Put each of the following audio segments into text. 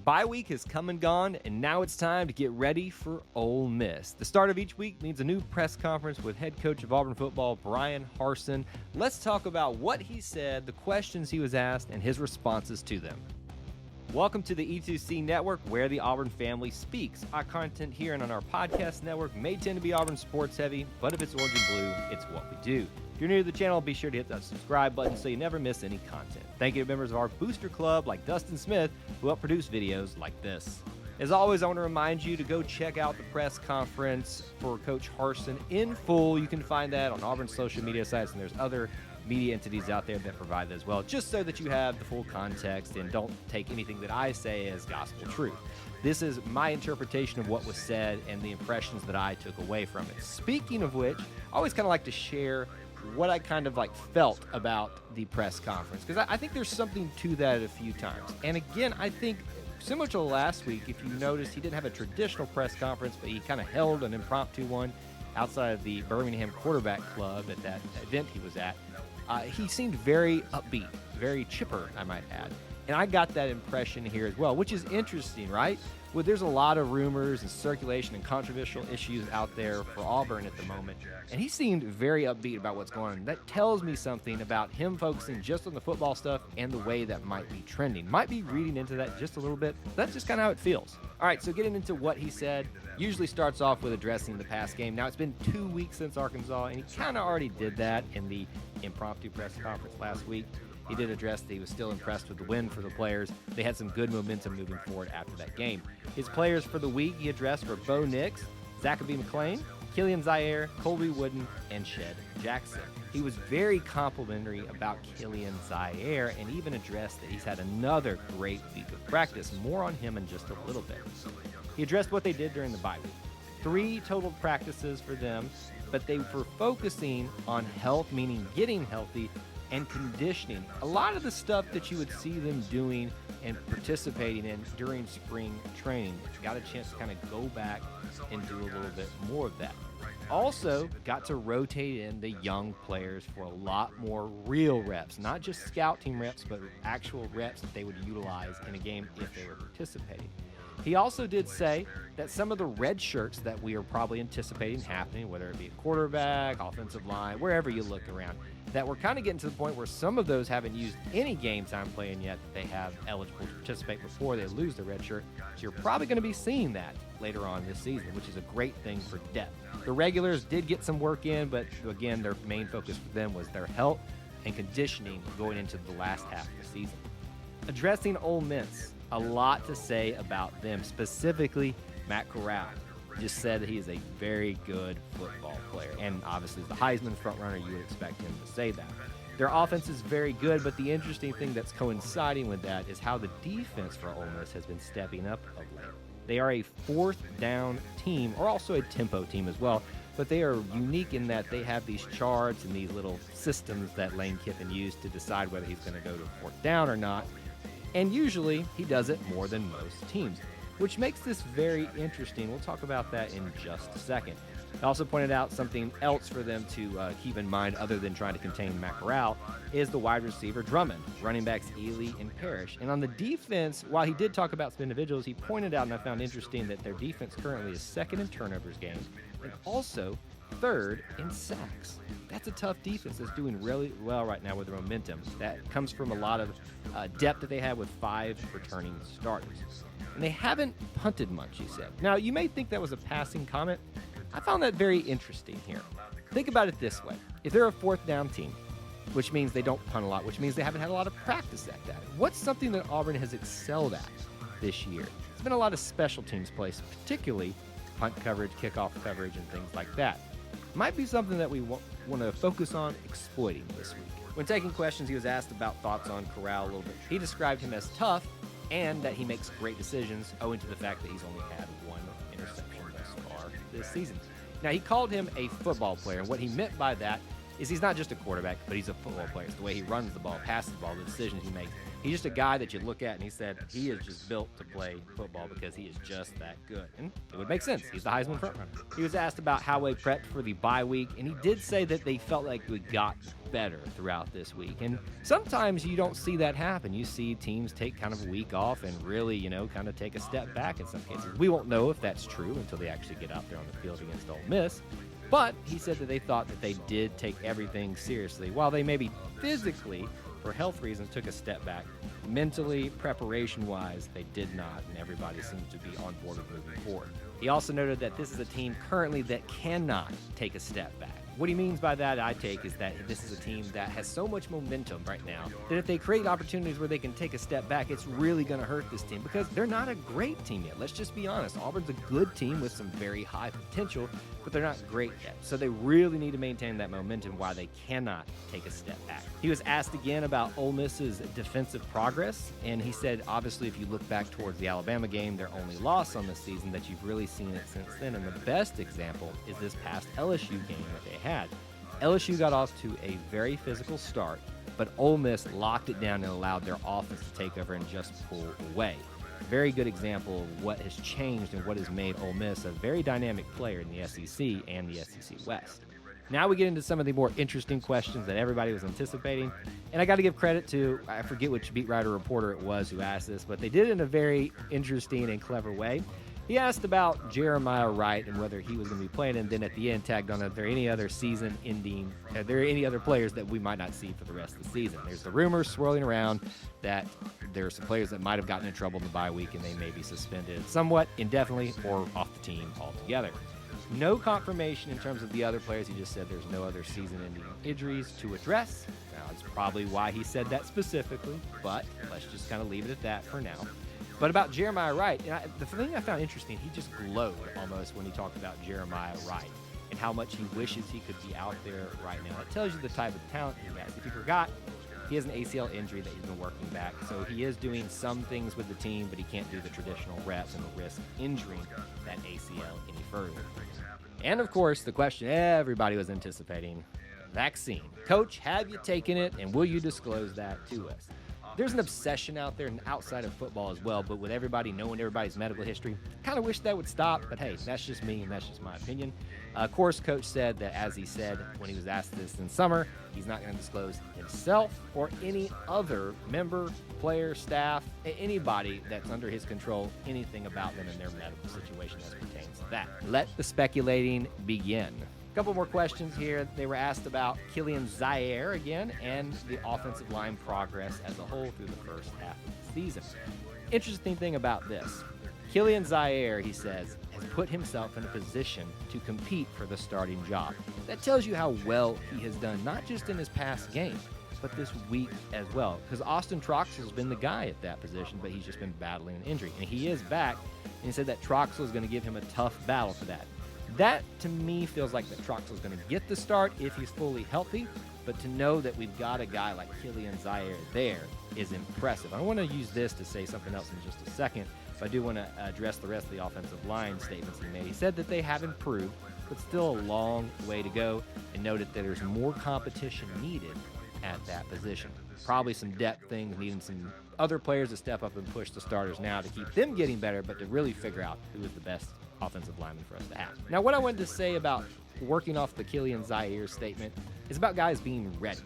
Bye week has come and gone, and now it's time to get ready for Ole Miss. The start of each week means a new press conference with head coach of Auburn football, Bryan Harsin. Let's talk about what he said, the questions he was asked, and his responses to them. Welcome to the E2C Network, where the Auburn family speaks. Our content here and on our podcast network may tend to be Auburn sports heavy, but if it's orange and blue, it's what we do. If you're new to the channel, be sure to hit that subscribe button so you never miss any content. Thank you to members of our booster club like Dustin Smith, who help produce videos like this. As always, I want to remind you to go check out the press conference for Coach Harsin in full. You can find that on Auburn's social media sites, and there's other media entities out there that provide that as well, just so that you have the full context and don't take anything that I say as gospel truth. This is my interpretation of what was said and the impressions that I took away from it. Speaking of which, I always kind of like to share what I kind of felt about the press conference, because I think there's something to that a few times. And again, I think similar to last week, if you noticed, he didn't have a traditional press conference, but he kind of held an impromptu one outside of the Birmingham Quarterback Club at that event he was at. He seemed very upbeat, very chipper, I might add. And I got that impression here as well, which is interesting, right? Well, there's a lot of rumors and circulation and controversial issues out there for Auburn at the moment, and he seemed very upbeat about what's going on. That tells me something about him focusing just on the football stuff and the way that might be trending. Might be reading into that just a little bit. That's just kind of how it feels. All right, so getting into what he said, usually starts off with addressing the past game. Now, it's been 2 weeks since Arkansas, and he kind of already did that in the impromptu press conference last week. He did address that he was still impressed with the win for the players. They had some good momentum moving forward after that game. His players for the week he addressed were Bo Nix, Zacoby McClain, Killian Zaire, Colby Wooden, and Shed Jackson. He was very complimentary about Killian Zaire and even addressed that he's had another great week of practice. More on him in just a little bit. He addressed what they did during the bye week. 3 total practices for them, but they were focusing on health, meaning getting healthy, and conditioning. A lot of the stuff that you would see them doing and participating in during spring training. Got a chance to kind of go back and do a little bit more of that. Also, got to rotate in the young players for a lot more real reps, not just scout team reps, but actual reps that they would utilize in a game if they were participating. He also did say that some of the red shirts that we are probably anticipating happening, whether it be a quarterback, offensive line, wherever you look around, that we're kind of getting to the point where some of those haven't used any game time playing yet that they have eligible to participate before they lose the red shirt. So you're probably going to be seeing that later on this season, which is a great thing for depth. The regulars did get some work in, but again, their main focus for them was their health and conditioning going into the last half of the season. Addressing Ole Miss, a lot to say about them, specifically Matt Corral. Just said that he is a very good football player, and obviously as the Heisman frontrunner, you would expect him to say that. Their offense is very good, but the interesting thing that's coinciding with that is how the defense for Ole Miss has been stepping up of late. They are a 4th down team, or also a tempo team as well, but they are unique in that they have these charts and these little systems that Lane Kiffin used to decide whether he's going to go to 4th down or not. And usually, he does it more than most teams, which makes this very interesting. We'll talk about that in just a second. I also pointed out something else for them to keep in mind other than trying to contain Matt Corral is the wide receiver Drummond, running backs Ely and Parrish. And on the defense, while he did talk about some individuals, he pointed out, and I found interesting, that their defense currently is 2nd in turnovers games and also 3rd in sacks. That's a tough defense that's doing really well right now with their momentum. That comes from a lot of depth that they have with 5 returning starters. And they haven't punted much, he said. Now, you may think that was a passing comment. I found that very interesting here. Think about it this way. If they're a 4th down team, which means they don't punt a lot, which means they haven't had a lot of practice at that, what's something that Auburn has excelled at this year? It's been a lot of special teams plays, particularly punt coverage, kickoff coverage, and things like that. Might be something that we want to focus on exploiting this week. When taking questions, he was asked about thoughts on Corral a little bit. He described him as tough and that he makes great decisions owing to the fact that he's only had 1 interception thus far this season. Now, he called him a football player, and what he meant by that is he's not just a quarterback, but he's a football player. It's the way he runs the ball, passes the ball, the decisions he makes. He's just a guy that you look at and he said he is just built to play football because he is just that good. And it would make sense. He's the Heisman frontrunner. He was asked about how they prepped for the bye week, and he did say that they felt like we got better throughout this week. And sometimes you don't see that happen. You see teams take kind of a week off and really, kind of take a step back in some cases. We won't know if that's true until they actually get out there on the field against Ole Miss. But he said that they thought that they did take everything seriously. While they maybe physically, for health reasons, took a step back, mentally, preparation-wise, they did not, and everybody seems to be on board with moving forward. He also noted that this is a team currently that cannot take a step back. What he means by that, I take, is that this is a team that has so much momentum right now that if they create opportunities where they can take a step back, it's really going to hurt this team because they're not a great team yet. Let's just be honest. Auburn's a good team with some very high potential, but they're not great yet. So they really need to maintain that momentum while they cannot take a step back. He was asked again about Ole Miss's defensive progress, and he said, obviously, if you look back towards the Alabama game, their only loss on the season, that you've really seen it since then. And the best example is this past LSU game that they had. LSU got off to a very physical start, but Ole Miss locked it down and allowed their offense to take over and just pull away. Very good example of what has changed and what has made Ole Miss a very dynamic player in the SEC and the SEC West. Now we get into some of the more interesting questions that everybody was anticipating, and I got to give credit to, I forget which beat writer reporter it was who asked this, but they did it in a very interesting and clever way. He asked about Jeremiah Wright and whether he was going to be playing, and then at the end tagged on, are there any other players that we might not see for the rest of the season? There's the rumors swirling around that there are some players that might have gotten in trouble in the bye week and they may be suspended somewhat indefinitely or off the team altogether. No confirmation in terms of the other players. He just said there's no other season-ending injuries to address. Now, that's probably why he said that specifically, but let's just kind of leave it at that for now. But about Jeremiah Wright, the thing I found interesting, he just glowed almost when he talked about Jeremiah Wright and how much he wishes he could be out there right now. It tells you the type of talent he has. If you forgot, he has an ACL injury that he's been working back, so he is doing some things with the team, but he can't do the traditional reps and risk injuring that ACL any further. And of course, the question everybody was anticipating, vaccine. Coach, have you taken it, and will you disclose that to us? There's an obsession out there and outside of football as well, but with everybody knowing everybody's medical history, kind of wish that would stop, but hey, that's just me and that's just my opinion. Of course, Coach said that, as he said when he was asked this in summer, he's not going to disclose himself or any other member, player, staff, anybody that's under his control, anything about them and their medical situation as pertains to that. Let the speculating begin. A couple more questions here. They were asked about Killian Zaire again and the offensive line progress as a whole through the first half of the season. Interesting thing about this, Killian Zaire, he says, has put himself in a position to compete for the starting job. That tells you how well he has done, not just in his past game, but this week as well. Because Austin Troxell's been the guy at that position, but he's just been battling an injury. And he is back, and he said that Troxell is going to give him a tough battle for that. That, to me, feels like that Troxell's going to get the start if he's fully healthy, but to know that we've got a guy like Killian Zaire there is impressive. I want to use this to say something else in just a second, but I do want to address the rest of the offensive line statements he made. He said that they have improved, but still a long way to go, and noted that there's more competition needed at that position. Probably some depth things, needing some other players to step up and push the starters now to keep them getting better, but to really figure out who is the best offensive lineman for us to have. Now, what I wanted to say about working off the Killian Zaire statement is about guys being ready.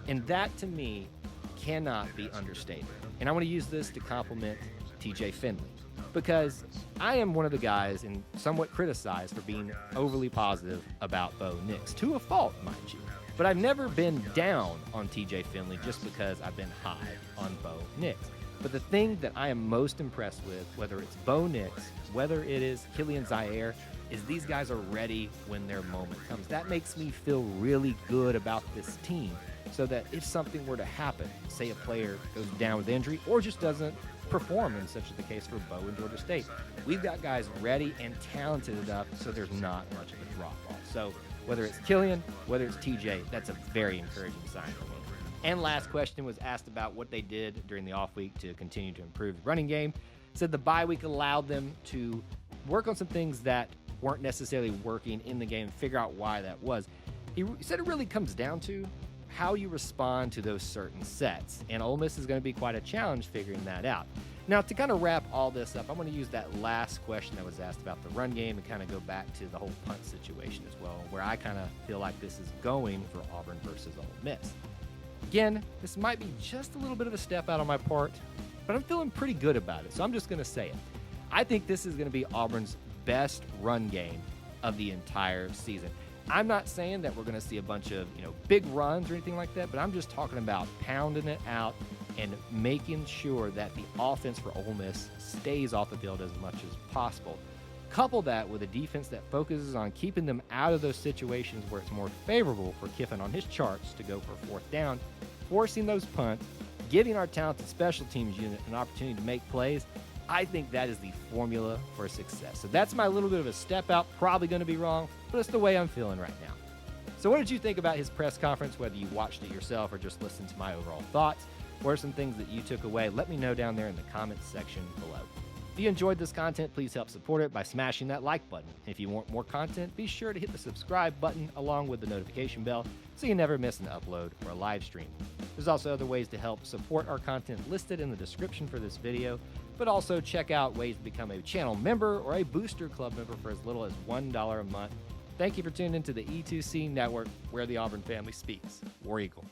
And that, to me, cannot be understated. And I want to use this to compliment TJ Finley, because I am one of the guys and somewhat criticized for being overly positive about Bo Nix, to a fault, mind you. But I've never been down on TJ Finley just because I've been high on Bo Nix. But the thing that I am most impressed with, whether it's Bo Nix, whether it is Killian Zaire, is these guys are ready when their moment comes. That makes me feel really good about this team, so that if something were to happen, say a player goes down with injury or just doesn't perform, and such is the case for Bo in Georgia State, we've got guys ready and talented enough so there's not much of a drop-off. So whether it's Killian, whether it's TJ, that's a very encouraging sign for me. And last question was asked about what they did during the off week to continue to improve the running game. Said the bye week allowed them to work on some things that weren't necessarily working in the game, figure out why that was. He said it really comes down to how you respond to those certain sets. And Ole Miss is going to be quite a challenge figuring that out. Now, to kind of wrap all this up, I'm going to use that last question that was asked about the run game and kind of go back to the whole punt situation as well, where I kind of feel like this is going for Auburn versus Ole Miss. Again, this might be just a little bit of a step out on my part, but I'm feeling pretty good about it, so I'm just going to say it. I think this is going to be Auburn's best run game of the entire season. I'm not saying that we're going to see a bunch of, big runs or anything like that, but I'm just talking about pounding it out and making sure that the offense for Ole Miss stays off the field as much as possible. Couple that with a defense that focuses on keeping them out of those situations where it's more favorable for Kiffin on his charts to go for fourth down, forcing those punts, giving our talented special teams unit an opportunity to make plays. I think that is the formula for success. So that's my little bit of a step out. Probably going to be wrong, but it's the way I'm feeling right now. So what did you think about his press conference, whether you watched it yourself or just listened to my overall thoughts? What are some things that you took away? Let me know down there in the comments section below. If you enjoyed this content, please help support it by smashing that like button. If you want more content, be sure to hit the subscribe button along with the notification bell so you never miss an upload or a live stream. There's also other ways to help support our content listed in the description for this video, but also check out ways to become a channel member or a Booster Club member for as little as $1 a month. Thank you for tuning into the E2C Network, where the Auburn family speaks. War Eagle.